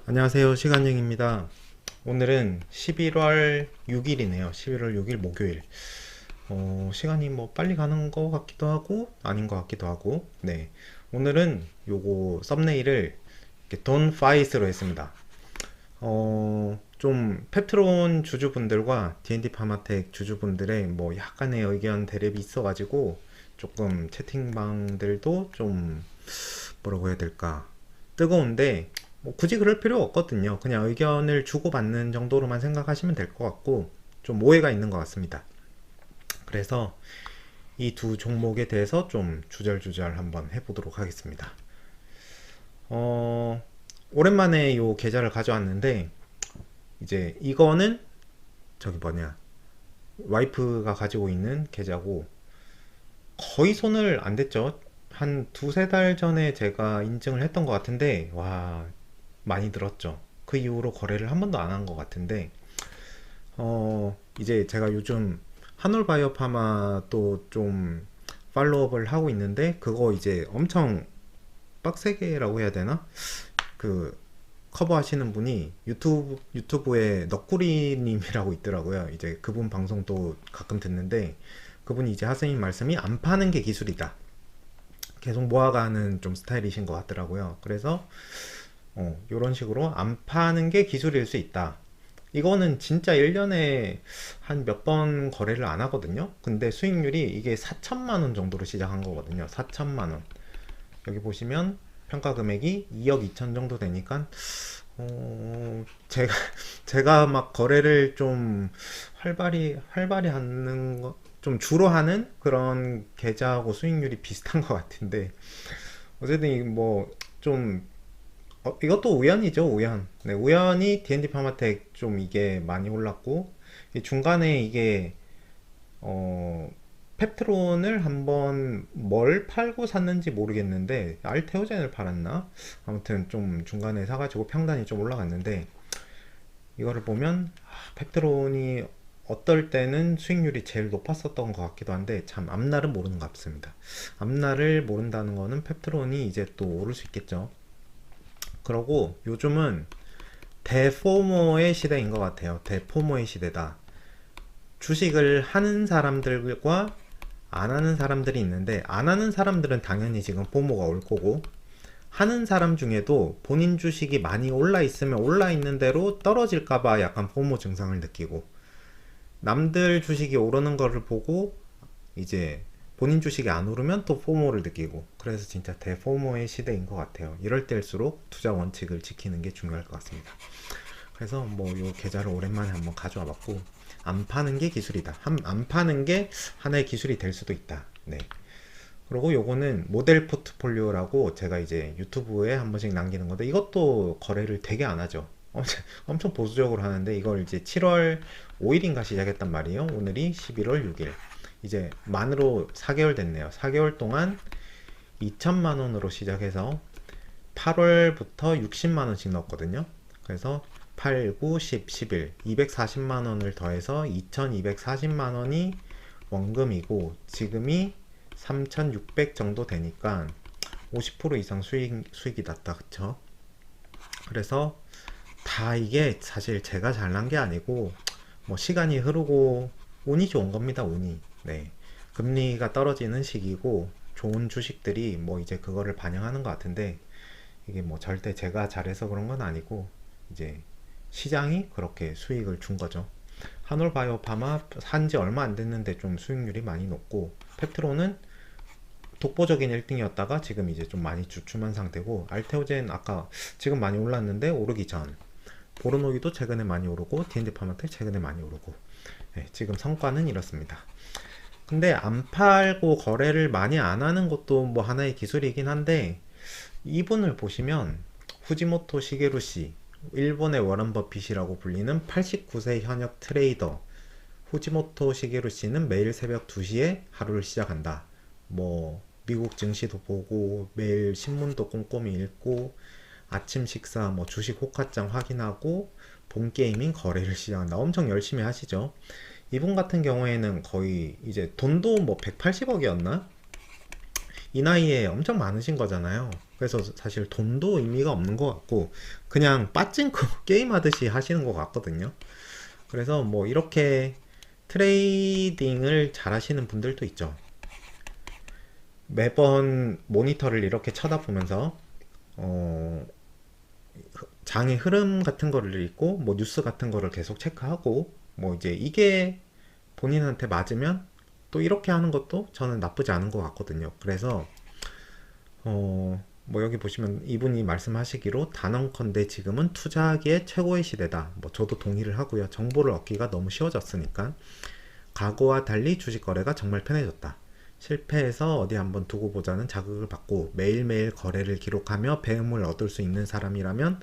안녕하세요. 시간영입니다. 오늘은 11월 6일이네요. 11월 6일 목요일. 시간이 뭐 빨리 가는 것 같기도 하고 아닌 것 같기도 하고. 네. 오늘은 요거 썸네일을 이렇게 Don't Fight로 했습니다. 좀 펩트론 주주분들과 D&D 파마텍 주주분들의 뭐 약간의 의견 대립이 있어가지고 조금 채팅방들도 좀 뭐라고 해야 될까 뜨거운데 뭐 굳이 그럴 필요 없거든요. 그냥 의견을 주고받는 정도로만 생각하시면 될 것 같고 좀 오해가 있는 것 같습니다. 그래서 이 두 종목에 대해서 좀 주절주절 한번 해보도록 하겠습니다. 어, 오랜만에 요 계좌를 가져왔는데 이제 이거는 저기 뭐냐 와이프가 가지고 있는 계좌고 거의 손을 안 댔죠. 한 두세 달 전에 제가 인증을 했던 것 같은데 와 많이 들었죠. 그 이후로 거래를 한 번도 안 한 것 같은데 이제 제가 요즘 한올바이오파마 또 좀 팔로업을 하고 있는데 그거 이제 엄청 빡세게라고 해야 되나? 그 커버 하시는 분이 유튜브에 넋구리님이라고 있더라고요. 이제 그분 방송도 가끔 듣는데 그분이 이제 하스님 말씀이 안 파는 게 기술이다. 계속 모아가는 좀 스타일이신 것 같더라고요. 그래서 이런 식으로 안 파는 게 기술일 수 있다. 이거는 진짜 1년에 한 몇 번 거래를 안 하거든요. 근데 수익률이 이게 4천만 원 정도로 시작한 거거든요. 4천만 원. 여기 보시면 평가 금액이 2억 2천 정도 되니까 제가 제가 막 거래를 좀 활발히 하는 거, 좀 주로 하는 그런 계좌하고 수익률이 비슷한 것 같은데 어쨌든 뭐좀 이것도 우연이죠, 우연. 네, 우연히 D&D 파마텍 좀 이게 많이 올랐고, 이 중간에 이게, 어, 펩트론을 한번 뭘 팔고 샀는지 모르겠는데, 알테오젠을 팔았나? 아무튼 좀 중간에 사가지고 평단이 좀 올라갔는데, 이거를 보면, 펩트론이 어떨 때는 수익률이 제일 높았었던 것 같기도 한데, 참, 앞날은 모르는 것 같습니다. 앞날을 모른다는 거는 펩트론이 이제 또 오를 수 있겠죠. 그러고 요즘은 대포모의 시대인 것 같아요. 대포모의 시대다. 주식을 하는 사람들과 안 하는 사람들이 있는데 안 하는 사람들은 당연히 지금 포모가 올 거고 하는 사람 중에도 본인 주식이 많이 올라 있으면 올라 있는 대로 떨어질까봐 약간 포모 증상을 느끼고 남들 주식이 오르는 거를 보고 이제 본인 주식이 안 오르면 또 포모를 느끼고 그래서 진짜 대포모의 시대인 것 같아요. 이럴 때일수록 투자 원칙을 지키는 게 중요할 것 같습니다. 그래서 뭐 요 계좌를 오랜만에 한번 가져와 봤고 안 파는 게 기술이다. 안 파는 게 하나의 기술이 될 수도 있다. 네. 그리고 요거는 모델 포트폴리오라고 제가 이제 유튜브에 한 번씩 남기는 건데 이것도 거래를 되게 안 하죠. 엄청 보수적으로 하는데 이걸 이제 7월 5일인가 시작했단 말이에요. 오늘이 11월 6일. 이제 만으로 4개월 됐네요. 4개월 동안 2천만 원으로 시작해서 8월부터 60만 원씩 넣었거든요. 그래서 8, 9, 10, 11, 240만 원을 더해서 2240만 원이 원금이고 지금이 3600 정도 되니까 50% 이상 수익이 났다. 그쵸? 그래서 다 이게 사실 제가 잘난 게 아니고 뭐 시간이 흐르고 운이 좋은 겁니다. 운이. 네. 금리가 떨어지는 시기고 좋은 주식들이 뭐 이제 그거를 반영하는 것 같은데 이게 뭐 절대 제가 잘해서 그런 건 아니고 이제 시장이 그렇게 수익을 준 거죠. 한올바이오파마 산지 얼마 안 됐는데 좀 수익률이 많이 높고 펩트론은 독보적인 1등이었다가 지금 이제 좀 많이 주춤한 상태고 알테오젠 아까 지금 많이 올랐는데 오르기 전 보르노기도 최근에 많이 오르고 D&D 파마텍 최근에 많이 오르고 네, 지금 성과는 이렇습니다. 근데 안 팔고 거래를 많이 안 하는 것도 뭐 하나의 기술이긴 한데 이분을 보시면 후지모토 시게루 씨 일본의 워런 버핏이라고 불리는 89세 현역 트레이더 후지모토 시게루 씨는 매일 새벽 2시에 하루를 시작한다. 뭐 미국 증시도 보고 매일 신문도 꼼꼼히 읽고 아침 식사 뭐 주식 호가장 확인하고 본 게이밍 거래를 시작한다. 엄청 열심히 하시죠. 이분 같은 경우에는 거의 이제 돈도 뭐 180억이었나? 이 나이에 엄청 많으신 거잖아요. 그래서 사실 돈도 의미가 없는 것 같고 그냥 빠찡코 게임 하듯이 하시는 것 같거든요. 그래서 뭐 이렇게 트레이딩을 잘 하시는 분들도 있죠. 매번 모니터를 이렇게 쳐다보면서 어, 장의 흐름 같은 거를 읽고 뭐 뉴스 같은 거를 계속 체크하고 뭐 이제 이게 본인한테 맞으면 또 이렇게 하는 것도 저는 나쁘지 않은 것 같거든요. 그래서 뭐 여기 보시면 이분이 말씀하시기로 단언컨대 지금은 투자하기에 최고의 시대다. 뭐 저도 동의를 하고요. 정보를 얻기가 너무 쉬워졌으니까 과거와 달리 주식 거래가 정말 편해졌다. 실패해서 어디 한번 두고 보자는 자극을 받고 매일매일 거래를 기록하며 배움을 얻을 수 있는 사람이라면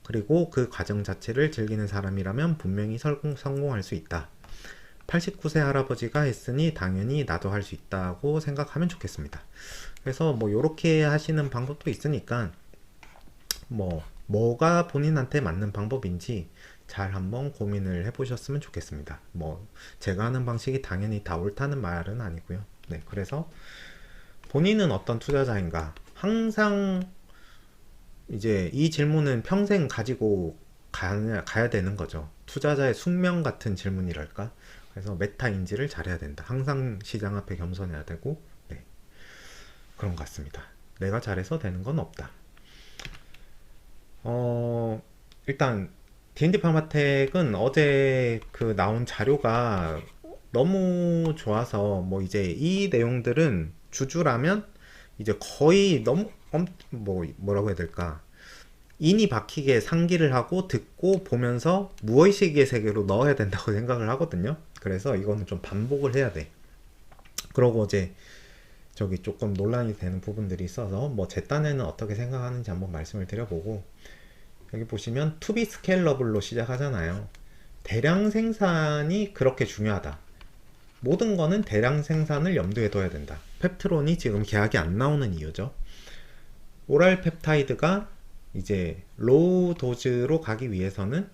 그리고 그 과정 자체를 즐기는 사람이라면 분명히 성공할 수 있다. 89세 할아버지가 했으니 당연히 나도 할 수 있다고 생각하면 좋겠습니다. 그래서 뭐 요렇게 하시는 방법도 있으니까 뭐가 본인한테 맞는 방법인지 잘 한번 고민을 해보셨으면 좋겠습니다. 뭐 제가 하는 방식이 당연히 다 옳다는 말은 아니고요. 네, 그래서 본인은 어떤 투자자인가? 항상 이제 이 질문은 평생 가지고 가야 되는 거죠. 투자자의 숙명 같은 질문이랄까? 그래서 메타인지를 잘해야 된다. 항상 시장 앞에 겸손해야 되고, 네, 그런 것 같습니다. 내가 잘해서 되는 건 없다. 일단 D&D 파마텍은 어제 그 나온 자료가 너무 좋아서 뭐 이제 이 내용들은 주주라면 이제 거의 너무 뭐라고 해야 될까? 인이 박히게 상기를 하고 듣고 보면서 무의식의 세계로 넣어야 된다고 생각을 하거든요. 그래서 이거는 좀 반복을 해야 돼. 그러고 이제 저기 조금 논란이 되는 부분들이 있어서 뭐 제 딴에는 어떻게 생각하는지 한번 말씀을 드려보고 여기 보시면 투비 스케일러블로 시작하잖아요. 대량 생산이 그렇게 중요하다. 모든 거는 대량 생산을 염두에 둬야 된다. 펩트론이 지금 계약이 안 나오는 이유죠. 오랄 펩타이드가 이제 로우 도즈로 가기 위해서는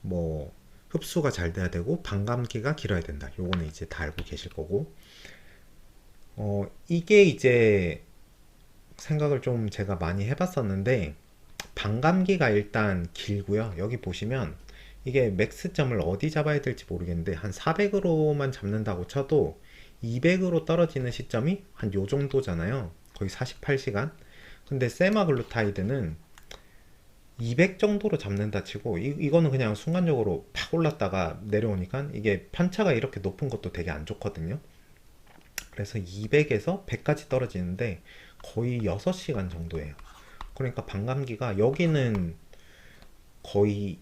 뭐 흡수가 잘 돼야 되고 반감기가 길어야 된다. 요거는 이제 다 알고 계실 거고 이게 이제 생각을 좀 제가 많이 해봤었는데 반감기가 일단 길고요. 여기 보시면 이게 맥스점을 어디 잡아야 될지 모르겠는데 한 400으로만 잡는다고 쳐도 200으로 떨어지는 시점이 한 요 정도잖아요. 거의 48시간. 근데 세마글루타이드는 200 정도로 잡는다 치고 이거는 그냥 순간적으로 팍 올랐다가 내려오니까 이게 편차가 이렇게 높은 것도 되게 안 좋거든요. 그래서 200에서 100까지 떨어지는데 거의 6시간 정도예요. 그러니까 반감기가 여기는 거의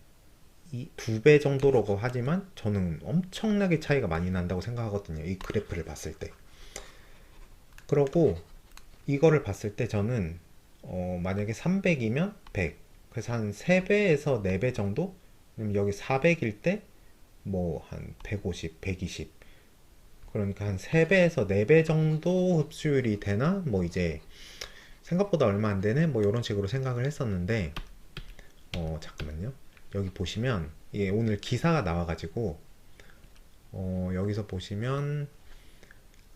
2배 정도라고 하지만 저는 엄청나게 차이가 많이 난다고 생각하거든요. 이 그래프를 봤을 때. 그러고 이거를 봤을 때 저는 만약에 300이면 100. 그래서 한 3배에서 4배 정도? 여기 400일 때 뭐 한 150, 120. 그러니까 한 3배에서 4배 정도 흡수율이 되나? 뭐 이제 생각보다 얼마 안 되네? 뭐 이런 식으로 생각을 했었는데 잠깐만요. 여기 보시면 이게 오늘 기사가 나와가지고 여기서 보시면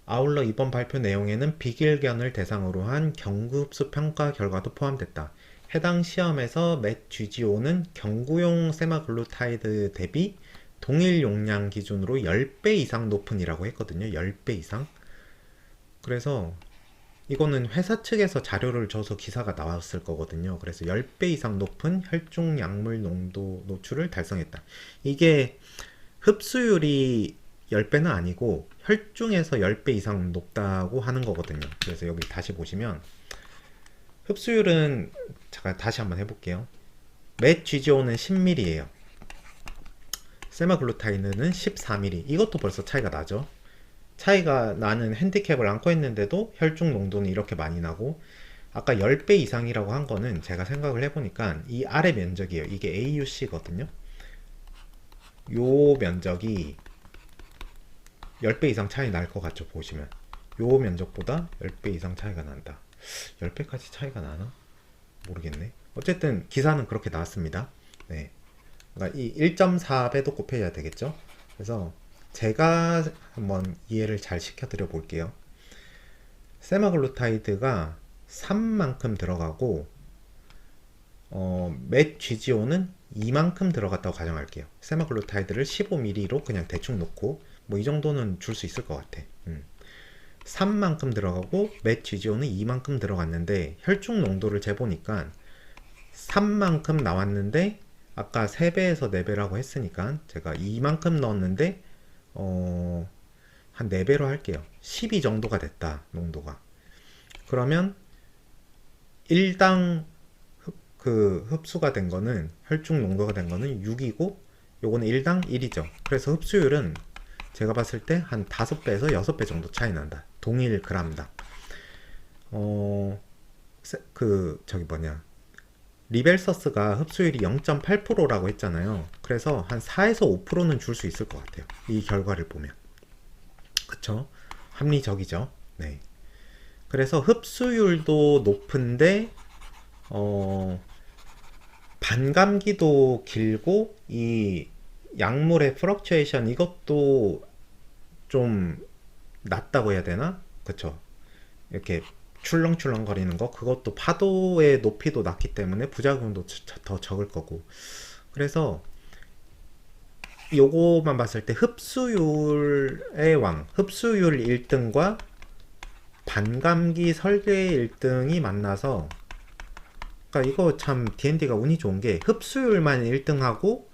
아울러 이번 발표 내용에는 비길견을 대상으로 한 경구흡수 평가 결과도 포함됐다. 해당 시험에서 맷 GGO는 경구용 세마글루타이드 대비 동일 용량 기준으로 10배 이상 높은이라고 했거든요. 10배 이상. 그래서 이거는 회사 측에서 자료를 줘서 기사가 나왔을 거거든요. 그래서 10배 이상 높은 혈중 약물 농도 노출을 달성했다. 이게 흡수율이 10배는 아니고 혈중에서 10배 이상 높다고 하는 거거든요. 그래서 여기 다시 보시면 흡수율은 잠깐 다시 한번 해볼게요. 맷 GGO는 10ml예요. 세마글루타이드는 14ml. 이것도 벌써 차이가 나죠. 차이가 나는 핸디캡을 안고 있는데도 혈중 농도는 이렇게 많이 나고 아까 10배 이상이라고 한 거는 제가 생각을 해보니까 이 아래 면적이에요. 이게 AUC거든요. 요 면적이 10배 이상 차이 날 것 같죠. 보시면 요 면적보다 10배 이상 차이가 난다. 10배까지 차이가 나나? 모르겠네. 어쨌든 기사는 그렇게 나왔습니다. 네. 그러니까 이 1.4배도 곱해야 되겠죠. 그래서 제가 한번 이해를 잘 시켜드려 볼게요. 세마글루타이드가 3만큼 들어가고 맷 GGO는 2만큼 들어갔다고 가정할게요. 세마글루타이드를 15ml로 그냥 대충 놓고 뭐 이 정도는 줄 수 있을 것 같아. 3만큼 들어가고 맷 GGO는 2만큼 들어갔는데 혈중 농도를 재보니까 3만큼 나왔는데 아까 3배에서 4배라고 했으니까 제가 2만큼 넣었는데 한 4배로 할게요. 12 정도가 됐다, 농도가. 그러면 1당 흡수가 된 거는, 혈중 농도가 된 거는 6이고 요거는 1당 1이죠. 그래서 흡수율은 제가 봤을 때 한 5배에서 6배 정도 차이 난다. 동일 그람당. 저기 뭐냐, 리벨서스가 흡수율이 0.8%라고 했잖아요. 그래서 한 4에서 5%는 줄 수 있을 것 같아요. 이 결과를 보면. 그쵸? 합리적이죠. 네. 그래서 흡수율도 높은데 반감기도 길고 이 약물의 플럭츄에이션 이것도 좀 낮다고 해야 되나? 그쵸? 이렇게 출렁출렁 거리는 거 그것도 파도의 높이도 낮기 때문에 부작용도 더 적을 거고. 그래서 요거만 봤을 때 흡수율의 왕, 흡수율 1등과 반감기 설계 1등이 만나서, 그러니까 이거 참 D&D가 운이 좋은 게 흡수율만 1등하고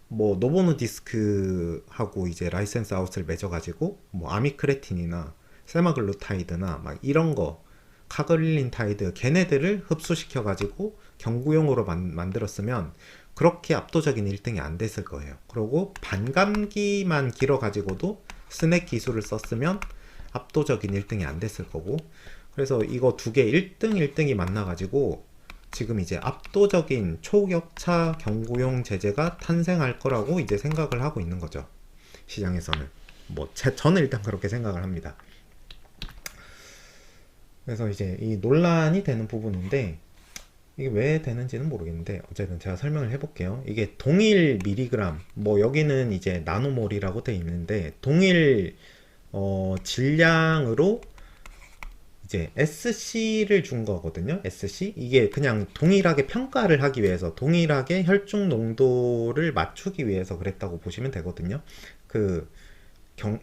뭐 노보노디스크하고 이제 라이센스 아웃을 맺어가지고 뭐 아미크레틴이나 세마글루타이드나 막 이런 거, 카그릴린타이드 걔네들을 흡수시켜가지고 경구용으로 만들었으면 그렇게 압도적인 1등이 안 됐을 거예요. 그리고 반감기만 길어가지고도 스낵 기술을 썼으면 압도적인 1등이 안 됐을 거고. 그래서 이거 두 개 1등 1등이 만나가지고 지금 이제 압도적인 초격차 경구용 제재가 탄생할 거라고 이제 생각을 하고 있는 거죠. 시장에서는. 뭐 저는 일단 그렇게 생각을 합니다. 그래서 이제 이 논란이 되는 부분인데, 이게 왜 되는지는 모르겠는데 어쨌든 제가 설명을 해볼게요. 이게 동일 미리그램, 뭐 여기는 이제 나노몰이라고 돼 있는데 동일 질량으로 이제 SC를 준 거거든요. SC 이게 그냥 동일하게 평가를 하기 위해서, 동일하게 혈중 농도를 맞추기 위해서 그랬다고 보시면 되거든요. 그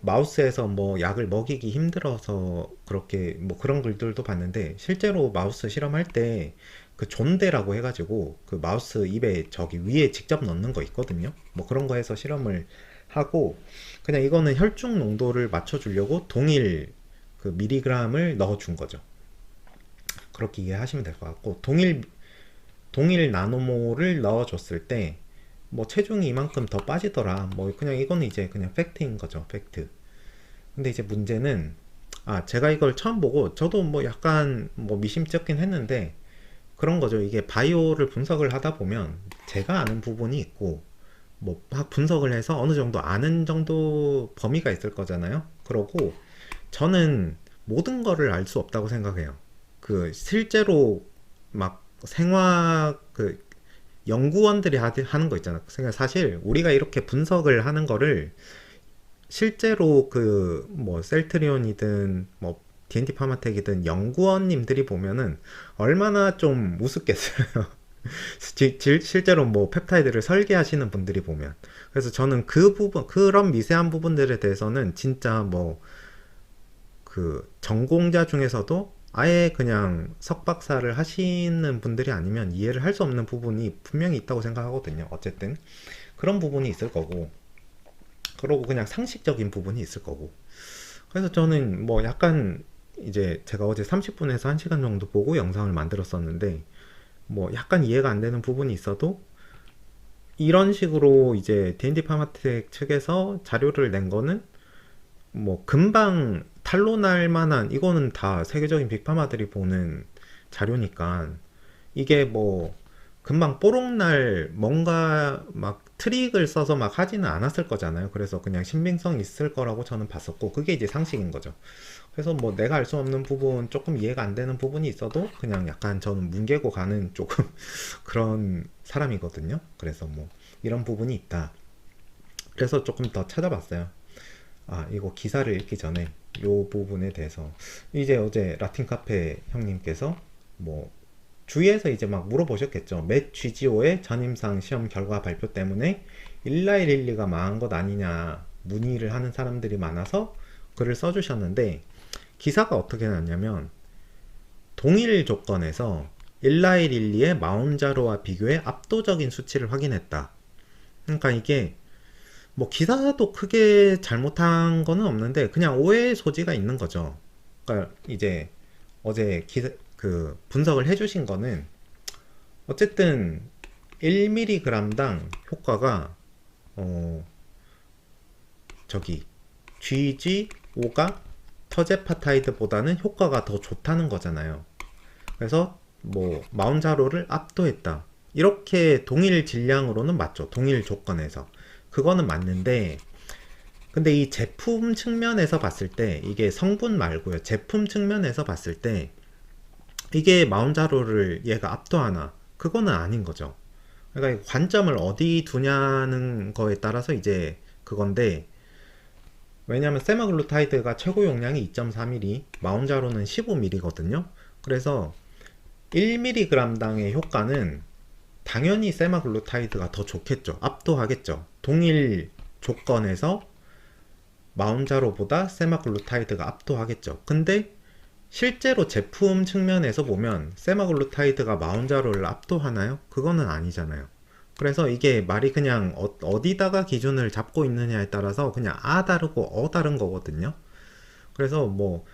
마우스에서 뭐 약을 먹이기 힘들어서 그렇게 뭐 그런 글들도 봤는데, 실제로 마우스 실험할 때 그 존대라고 해가지고 그 마우스 입에 저기 위에 직접 넣는 거 있거든요. 뭐 그런 거 해서 실험을 하고, 그냥 이거는 혈중 농도를 맞춰주려고 동일 그 미리그램을 넣어준 거죠. 그렇게 이해하시면 될 것 같고, 동일 나노몰을 넣어줬을 때 뭐 체중이 이만큼 더 빠지더라, 뭐 그냥 이거는 이제 그냥 팩트인 거죠, 팩트. 근데 이제 문제는, 제가 이걸 처음 보고 저도 뭐 약간 뭐 미심쩍긴 했는데 그런 거죠. 이게 바이오를 분석을 하다 보면 제가 아는 부분이 있고 뭐 막 분석을 해서 어느 정도 아는 정도 범위가 있을 거잖아요. 그러고 저는 모든 거를 알 수 없다고 생각해요. 그 실제로 막 생화학 그 연구원들이 하는 거 있잖아. 사실 우리가 이렇게 분석을 하는 거를 실제로 그 뭐 셀트리온이든 뭐 D&D 파마텍이든 연구원님들이 보면은 얼마나 좀 우습겠어요. 실제로 뭐 펩타이드를 설계하시는 분들이 보면. 그래서 저는 그 부분, 그런 미세한 부분들에 대해서는 진짜 뭐 그 전공자 중에서도 아예 그냥 석박사를 하시는 분들이 아니면 이해를 할 수 없는 부분이 분명히 있다고 생각하거든요. 어쨌든 그런 부분이 있을 거고, 그러고 그냥 상식적인 부분이 있을 거고. 그래서 저는 뭐 약간 이제 제가 어제 30분에서 1시간 정도 보고 영상을 만들었었는데 뭐 약간 이해가 안 되는 부분이 있어도 이런 식으로 이제 D&D 파마텍 측에서 자료를 낸 거는 뭐 금방 탄로날 만한, 이거는 다 세계적인 빅파마들이 보는 자료니까 이게 뭐 금방 뽀록날 뭔가 막 트릭을 써서 막 하지는 않았을 거잖아요. 그래서 그냥 신빙성 있을 거라고 저는 봤었고, 그게 이제 상식인 거죠. 그래서 뭐 내가 알 수 없는 부분, 조금 이해가 안 되는 부분이 있어도 그냥 약간 저는 뭉개고 가는 조금 그런 사람이거든요. 그래서 뭐 이런 부분이 있다. 그래서 조금 더 찾아봤어요. 이거 기사를 읽기 전에 요 부분에 대해서 이제 어제 라틴 카페 형님께서 뭐 주위에서 이제 막 물어보셨겠죠. 맷 GGO의 전임상 시험 결과 발표 때문에 일라이릴리가 망한 것 아니냐 문의를 하는 사람들이 많아서 글을 써주셨는데, 기사가 어떻게 났냐면 동일 조건에서 일라이릴리의 마운자로와 비교해 압도적인 수치를 확인했다. 그러니까 이게 뭐 기사도 크게 잘못한 거는 없는데 그냥 오해의 소지가 있는 거죠. 그러니까 이제 어제 그 분석을 해주신 거는 어쨌든 1mg당 효과가 저기 GGO가 터제파타이드보다는 효과가 더 좋다는 거잖아요. 그래서 뭐 마운자로를 압도했다, 이렇게 동일 질량으로는 맞죠. 동일 조건에서 그거는 맞는데, 근데 이 제품 측면에서 봤을 때, 이게 성분 말고요, 제품 측면에서 봤을 때 이게 마운자로를 얘가 압도하나, 그거는 아닌 거죠. 그러니까 관점을 어디 두냐는 거에 따라서 이제 그건데, 왜냐하면 세마글루타이드가 최고 용량이 2.4ml, 마운자로는 15ml거든요. 그래서 1mg당의 효과는 당연히 세마글루타이드가 더 좋겠죠. 압도하겠죠. 동일 조건에서 마운자로보다 세마글루타이드가 압도하겠죠. 근데 실제로 제품 측면에서 보면 세마글루타이드가 마운자로를 압도하나요? 그거는 아니잖아요. 그래서 이게 말이 그냥 어디다가 기준을 잡고 있느냐에 따라서 그냥 아 다르고 어 다른 거거든요. 그래서 뭐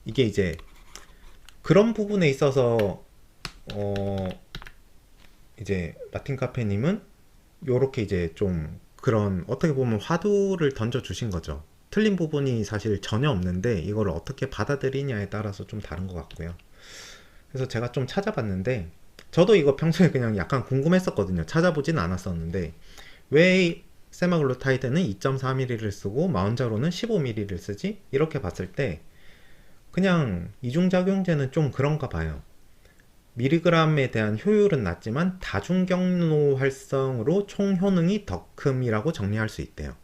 이게 이제 그런 부분에 있어서 이제 라틴 카페님은 요렇게 이제 좀 그런 어떻게 보면 화두를 던져 주신 거죠. 틀린 부분이 사실 전혀 없는데 이거를 어떻게 받아들이냐에 따라서 좀 다른 것 같고요. 그래서 제가 좀 찾아봤는데, 저도 이거 평소에 그냥 약간 궁금했었거든요. 찾아보진 않았었는데 왜 세마글루타이드는 2.4ml를 쓰고 마운자로는 15ml를 쓰지? 이렇게 봤을 때 그냥 이중작용제는 좀 그런가 봐요. 미리그램에 대한 효율은 낮지만 다중경로 활성으로 총 효능이 더 큼이라고 정리할 수 있대요.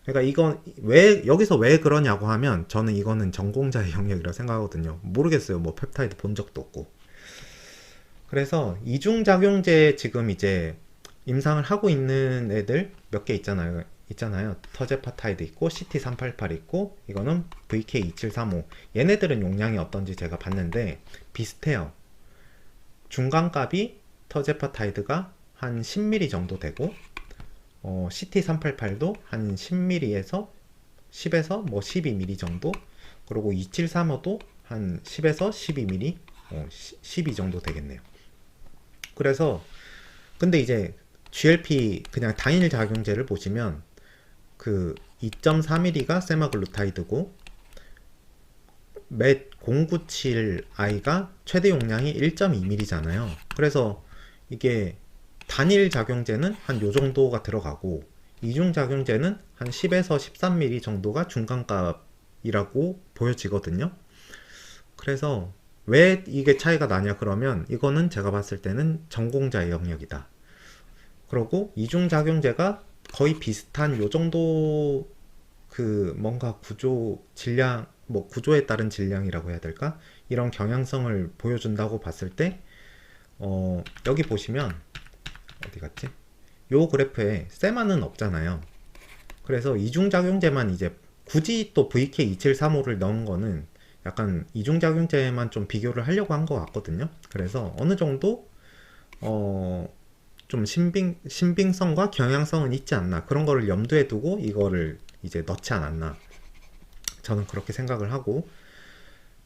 그러니까 이건 왜 여기서 왜 그러냐고 하면 저는 이거는 전공자의 영역이라고 생각하거든요. 모르겠어요. 뭐 펩타이드 본 적도 없고. 그래서 이중작용제 지금 이제 임상을 하고 있는 애들 몇 개 있잖아요. 터제파타이드 있고 CT388 있고 이거는 VK2735. 얘네들은 용량이 어떤지 제가 봤는데 비슷해요. 중간값이 터제파타이드가 한 10ml 정도 되고 CT388도 한 10ml에서 10에서 뭐 12ml 정도, 그리고 2735도 한 10에서 12ml, 12 정도 되겠네요. 그래서 근데 이제 GLP 그냥 단일 작용제를 보시면 그 2.4ml가 세마글루타이드고 맷 097i가 최대 용량이 1.2ml잖아요. 그래서 이게 단일 작용제는 한 요 정도가 들어가고 이중 작용제는 한 10에서 13ml 정도가 중간값이라고 보여지거든요. 그래서 왜 이게 차이가 나냐 그러면 이거는 제가 봤을 때는 전공자의 영역이다. 그리고 이중작용제가 거의 비슷한 요 정도 그 뭔가 구조 질량, 뭐 구조에 따른 질량이라고 해야 될까? 이런 경향성을 보여준다고 봤을 때 여기 보시면 어디 갔지? 요 그래프에 세마는 없잖아요. 그래서 이중작용제만 이제 굳이 또 VK2735를 넣은 거는 약간 이중작용제만 좀 비교를 하려고 한 것 같거든요. 그래서 어느 정도 좀 신빙성과 경향성은 있지 않나, 그런 거를 염두에 두고 이거를 이제 넣지 않았나, 저는 그렇게 생각을 하고,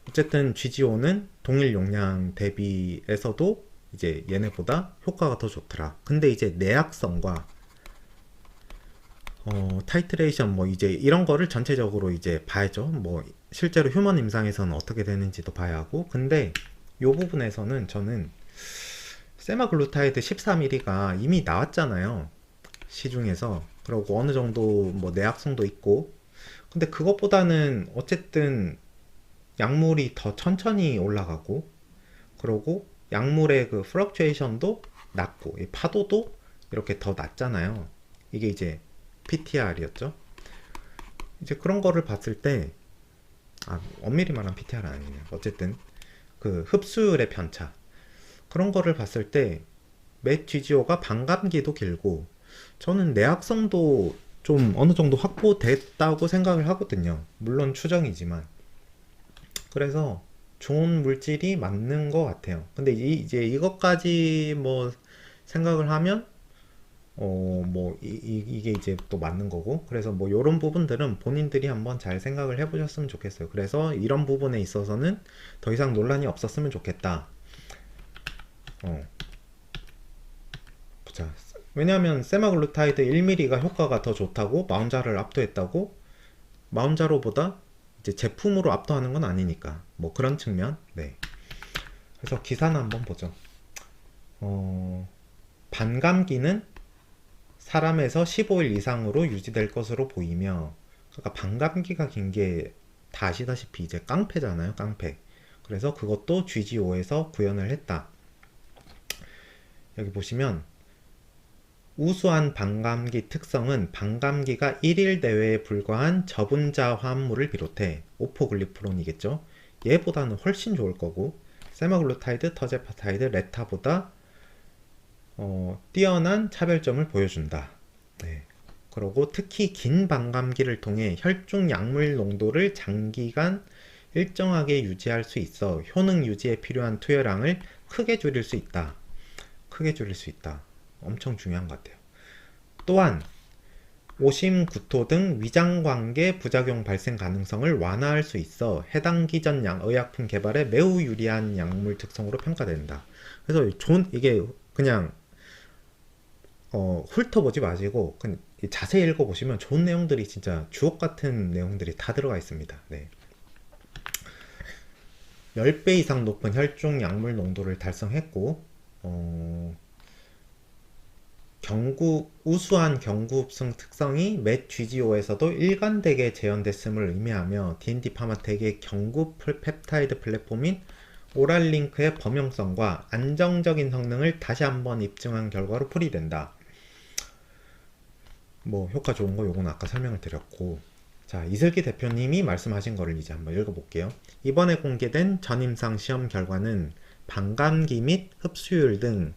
어쨌든 GGO는 동일 용량 대비에서도 이제 얘네보다 효과가 더 좋더라. 근데 이제 내약성과 타이트레이션 뭐 이제 이런 거를 전체적으로 이제 봐야죠. 뭐 실제로 휴먼 임상에서는 어떻게 되는지도 봐야 하고. 근데 요 부분에서는 저는 세마글루타이드 14ml가 이미 나왔잖아요, 시중에서. 그리고 어느 정도 뭐 내약성도 있고. 근데 그것보다는 어쨌든 약물이 더 천천히 올라가고, 그리고 약물의 그 플럭츄에이션도 낮고, 이 파도도 이렇게 더 낮잖아요. 이게 이제 PTR이었죠. 이제 그런 거를 봤을 때 엄밀히 말하면 PTR은 아니네요. 어쨌든 그 흡수율의 편차 그런 거를 봤을 때 맷 GGO가 반감기도 길고 저는 내학성도 좀 어느 정도 확보됐다고 생각을 하거든요. 물론 추정이지만. 그래서 좋은 물질이 맞는 것 같아요. 근데 이제 이것까지 뭐 생각을 하면 뭐 이게 이제 또 맞는 거고 그래서 뭐 요런 부분들은 본인들이 한번 잘 생각을 해보셨으면 좋겠어요. 그래서 이런 부분에 있어서는 더 이상 논란이 없었으면 좋겠다. 어, 보자. 왜냐하면 세마글루타이드 1mm가 효과가 더 좋다고 마운자를 압도했다고 마운자로보다 이제 제품으로 압도하는 건 아니니까 뭐 그런 측면. 네. 그래서 기사는 한번 보죠. 반감기는 사람에서 15일 이상으로 유지될 것으로 보이며 그러니까 반감기가 긴 게 다 아시다시피 이제 깡패잖아요. 깡패. 그래서 그것도 GGO에서 구현을 했다. 여기 보시면 우수한 반감기 특성은 반감기가 1일 내외에 불과한 저분자 화합물을 비롯해 오포글리프론이겠죠. 얘보다는 훨씬 좋을 거고 세마글루타이드, 터제파타이드, 레타보다 뛰어난 차별점을 보여준다. 네. 그리고 특히 긴 반감기를 통해 혈중 약물 농도를 장기간 일정하게 유지할 수 있어 효능 유지에 필요한 투여량을 크게 줄일 수 있다. 크게 줄일 수 있다. 엄청 중요한 것 같아요. 또한 오심, 구토 등 위장관계 부작용 발생 가능성을 완화할 수 있어 해당 기전 의약품 개발에 매우 유리한 약물 특성으로 평가된다. 그래서 이게 그냥 훑어보지 마시고 그냥 자세히 읽어보시면 좋은 내용들이 진짜 주옥 같은 내용들이 다 들어가 있습니다. 네. 10배 이상 높은 혈중 약물 농도를 달성했고 우수한 경구흡승 특성이 맷 GGO에서도 일관되게 재현됐음을 의미하며 D&D 파마텍의 경구 펩타이드 플랫폼인 오랄링크의 범용성과 안정적인 성능을 다시 한번 입증한 결과로 풀이된다. 뭐 효과 좋은 거 요건 아까 설명을 드렸고 자 이슬기 대표님이 말씀하신 거를 이제 한번 읽어볼게요. 이번에 공개된 전임상 시험 결과는 반감기 및 흡수율 등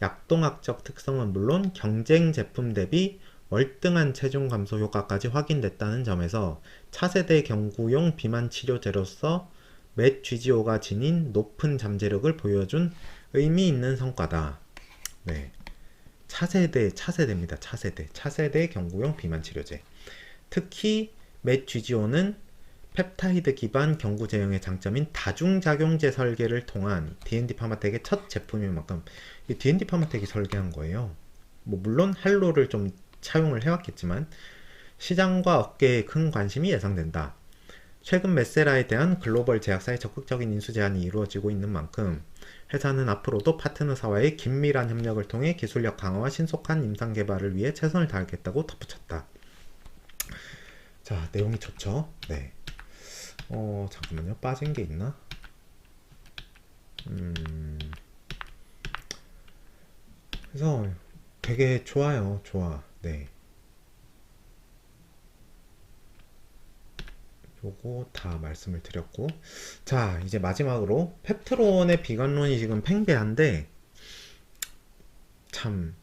약동학적 특성은 물론 경쟁 제품 대비 월등한 체중 감소 효과까지 확인됐다는 점에서 차세대 경구용 비만 치료제로서 맷 GGO가 지닌 높은 잠재력을 보여준 의미 있는 성과다. 네. 차세대입니다. 차세대 경구용 비만 치료제. 특히 맷 GGO는 펩타이드 기반 경구 제형의 장점인 다중작용제 설계를 통한 D&D 파마텍의 첫 제품인 만큼 이 D&D 파마텍이 설계한 거예요. 뭐 물론 할로를 좀 차용을 해왔겠지만 시장과 업계에 큰 관심이 예상된다. 최근 메세라에 대한 글로벌 제약사의 적극적인 인수 제안이 이루어지고 있는 만큼 회사는 앞으로도 파트너사와의 긴밀한 협력을 통해 기술력 강화와 신속한 임상 개발을 위해 최선을 다하겠다고 덧붙였다. 자, 내용이 좋죠? 네. 잠깐만요. 빠진 게 있나? 그래서 되게 좋아요. 좋아. 네. 요거 다 말씀을 드렸고 자 이제 마지막으로 펩트론의 비관론이 지금 팽배한데 참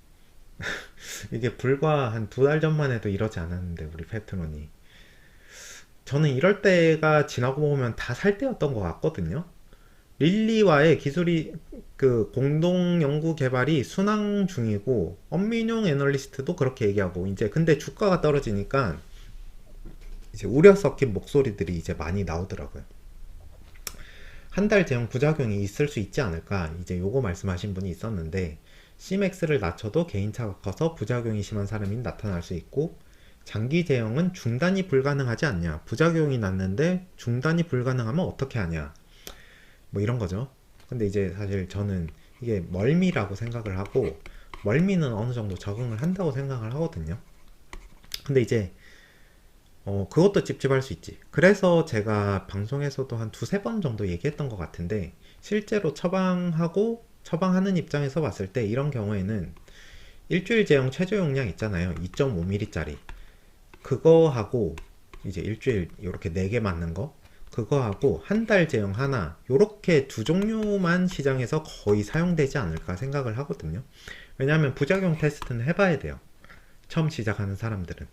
이게 불과 한 2달 전만 해도 이러지 않았는데 우리 펩트론이 저는 이럴 때가 지나고 보면 다 살 때였던 것 같거든요. 릴리와의 기술이 그 공동 연구 개발이 순항 중이고 엄민용 애널리스트도 그렇게 얘기하고 이제 근데 주가가 떨어지니까 이제 우려 섞인 목소리들이 이제 많이 나오더라고요. 한 달 제형 부작용이 있을 수 있지 않을까 이제 요거 말씀하신 분이 있었는데 Cmax를 낮춰도 개인차가 커서 부작용이 심한 사람이 나타날 수 있고 장기 제형은 중단이 불가능하지 않냐 부작용이 났는데 중단이 불가능하면 어떻게 하냐 뭐 이런 거죠. 근데 이제 사실 저는 이게 멀미라고 생각을 하고 멀미는 어느 정도 적응을 한다고 생각을 하거든요. 근데 이제 그것도 찝찝할 수 있지. 그래서 제가 방송에서도 한 2~3번 정도 얘기했던 것 같은데 실제로 처방하는 입장에서 봤을 때 이런 경우에는 일주일 제형 최저 용량 있잖아요. 2.5mm짜리 그거 하고 이제 일주일 이렇게 4개 맞는 거 그거하고 한 달 제형 하나, 요렇게 두 종류만 시장에서 거의 사용되지 않을까 생각을 하거든요. 왜냐하면 부작용 테스트는 해봐야 돼요. 처음 시작하는 사람들은.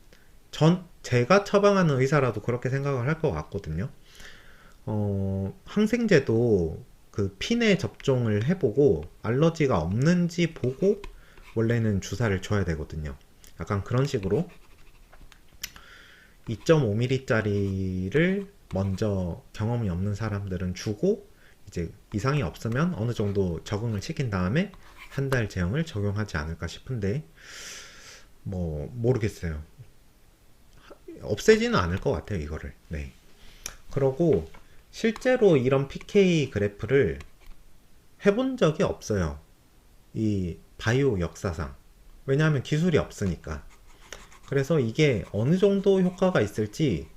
제가 처방하는 의사라도 그렇게 생각을 할 것 같거든요. 항생제도 그 핀에 접종을 해보고 알러지가 없는지 보고 원래는 주사를 줘야 되거든요. 약간 그런 식으로 2.5mm짜리를 먼저 경험이 없는 사람들은 주고 이제 이상이 없으면 어느 정도 적응을 시킨 다음에 한 달 제형을 적용하지 않을까 싶은데 뭐 모르겠어요. 없애지는 않을 것 같아요, 이거를. 네. 그러고 실제로 이런 PK 그래프를 해본 적이 없어요. 이 바이오 역사상. 왜냐하면 기술이 없으니까. 그래서 이게 어느 정도 효과가 있을지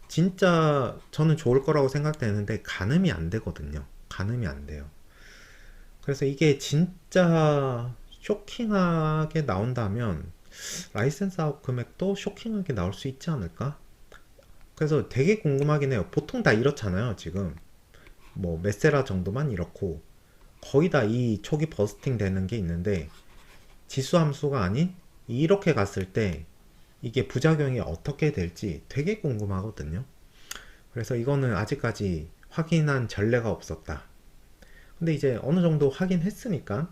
진짜 저는 좋을 거라고 생각되는데 가늠이 안 되거든요. 가늠이 안 돼요. 그래서 이게 진짜 쇼킹하게 나온다면 라이센스 아웃 금액도 쇼킹하게 나올 수 있지 않을까? 그래서 되게 궁금하긴 해요. 보통 다 이렇잖아요, 지금. 뭐 메세라 정도만 이렇고 거의 다 이 초기 버스팅 되는 게 있는데 지수 함수가 아닌 이렇게 갔을 때 이게 부작용이 어떻게 될지 되게 궁금하거든요. 그래서 이거는 아직까지 확인한 전례가 없었다. 근데 이제 어느 정도 확인했으니까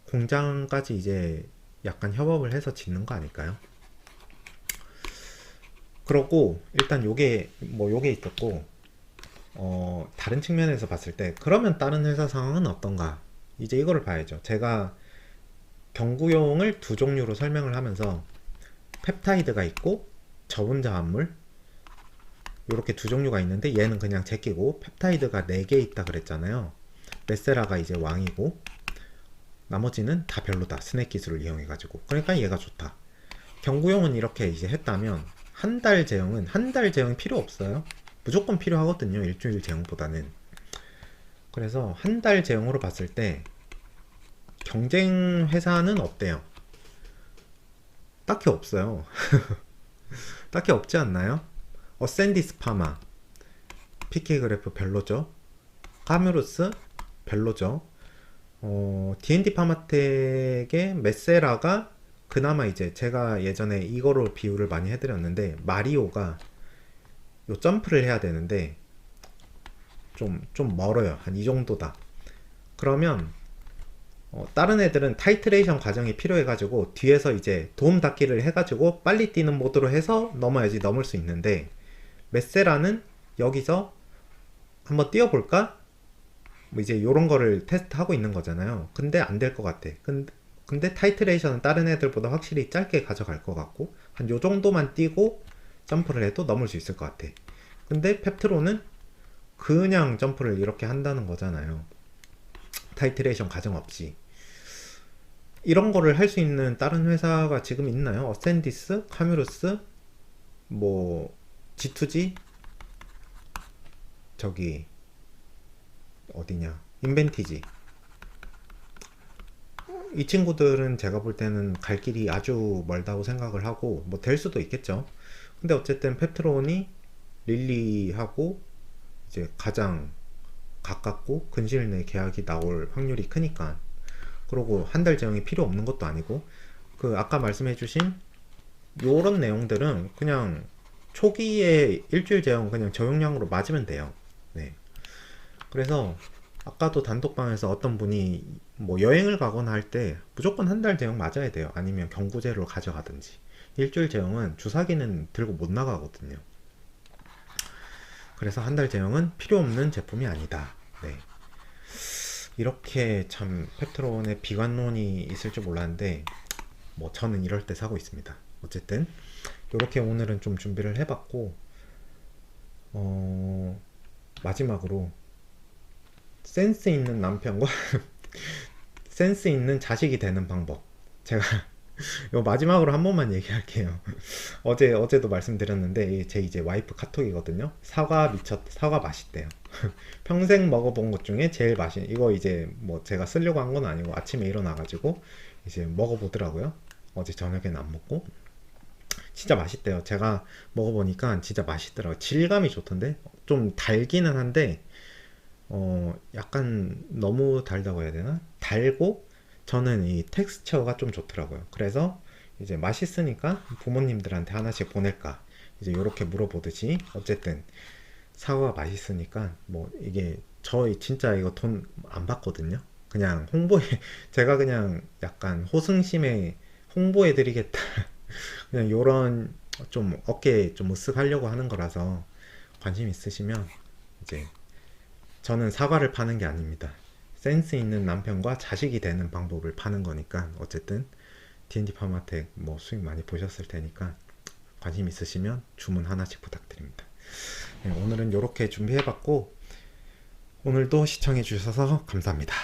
공장까지 이제 약간 협업을 해서 짓는 거 아닐까요? 그렇고 일단 요게 있었고 다른 측면에서 봤을 때 그러면 다른 회사 상황은 어떤가? 이제 이거를 봐야죠. 제가 경구용을 두 종류로 설명을 하면서 펩타이드가 있고 저분자합물 이렇게 두 종류가 있는데 얘는 그냥 제끼고 펩타이드가 4개 있다 그랬잖아요. 메세라가 이제 왕이고 나머지는 다 별로다. 스낵 기술을 이용해가지고. 그러니까 얘가 좋다. 경구용은 이렇게 이제 했다면 한 달 제형은 한 달 제형 필요 없어요. 무조건 필요하거든요. 일주일 제형보다는. 그래서 한 달 제형으로 봤을 때 경쟁 회사는 어때요? 딱히 없어요. 딱히 없지 않나요? 어센디스 파마, PK 그래프 별로죠. 카뮤루스 별로죠. D&D 파마텍의 메세라가 그나마 이제 제가 예전에 이거로 비유를 많이 해드렸는데 마리오가 요 점프를 해야 되는데 좀 멀어요. 한 이 정도다. 그러면 다른 애들은 타이트레이션 과정이 필요해가지고 뒤에서 이제 도움 닫기를 해가지고 빨리 뛰는 모드로 해서 넘어야지 넘을 수 있는데 메세라는 여기서 한번 뛰어볼까? 뭐 이제 요런 거를 테스트하고 있는 거잖아요. 근데 안 될 것 같아. 근데 타이트레이션은 다른 애들보다 확실히 짧게 가져갈 것 같고 한 요 정도만 뛰고 점프를 해도 넘을 수 있을 것 같아. 근데 펩트로는 그냥 점프를 이렇게 한다는 거잖아요. 타이트레이션 과정 없이. 이런 거를 할 수 있는 다른 회사가 지금 있나요? 어센디스, 카뮤루스, 뭐 G2G, 저기 어디냐, 인벤티지. 이 친구들은 제가 볼 때는 갈 길이 아주 멀다고 생각을 하고 뭐 될 수도 있겠죠. 근데 어쨌든 펩트론이 릴리하고 이제 가장 가깝고 근시일 내 계약이 나올 확률이 크니까. 그리고 한 달 제형이 필요 없는 것도 아니고 그 아까 말씀해주신 요런 내용들은 그냥 초기에 일주일 제형 그냥 저용량으로 맞으면 돼요. 네. 그래서 아까도 단톡방에서 어떤 분이 뭐 여행을 가거나 할 때 무조건 한 달 제형 맞아야 돼요. 아니면 경구제로 가져가든지. 일주일 제형은 주사기는 들고 못 나가거든요. 그래서 한 달 제형은 필요 없는 제품이 아니다. 네. 이렇게 참 펩트론의 비관론이 있을 줄 몰랐는데 뭐 저는 이럴 때 사고 있습니다. 어쨌든 이렇게 오늘은 좀 준비를 해봤고 마지막으로 센스 있는 남편과 센스 있는 자식이 되는 방법. 제가 요 마지막으로 한 번만 얘기할게요. 어제도 말씀드렸는데 제 이제 와이프 카톡이거든요. 사과 맛있대요. 평생 먹어본 것 중에 제일 이거 이제 뭐 제가 쓰려고 한 건 아니고 아침에 일어나가지고 이제 먹어보더라고요. 어제 저녁에는 안 먹고 진짜 맛있대요. 제가 먹어보니까 진짜 맛있더라고요. 질감이 좋던데 좀 달기는 한데 약간 너무 달다고 해야 되나? 달고 저는 이 텍스처가 좀 좋더라고요. 그래서 이제 맛있으니까 부모님들한테 하나씩 보낼까? 이제 요렇게 물어보듯이 어쨌든 사과가 맛있으니까 뭐 이게 저 진짜 이거 돈 안 받거든요. 그냥 홍보에 제가 그냥 약간 호승심에 홍보해 드리겠다. 그냥 요런 좀 어깨 좀 으쓱하려고 하는 거라서 관심 있으시면 이제 저는 사과를 파는 게 아닙니다. 센스 있는 남편과 자식이 되는 방법을 파는 거니까 어쨌든 D&D 파마텍 뭐 수익 많이 보셨을 테니까 관심 있으시면 주문 하나씩 부탁드립니다. 네, 오늘은 이렇게 준비해봤고 오늘도 시청해 주셔서 감사합니다.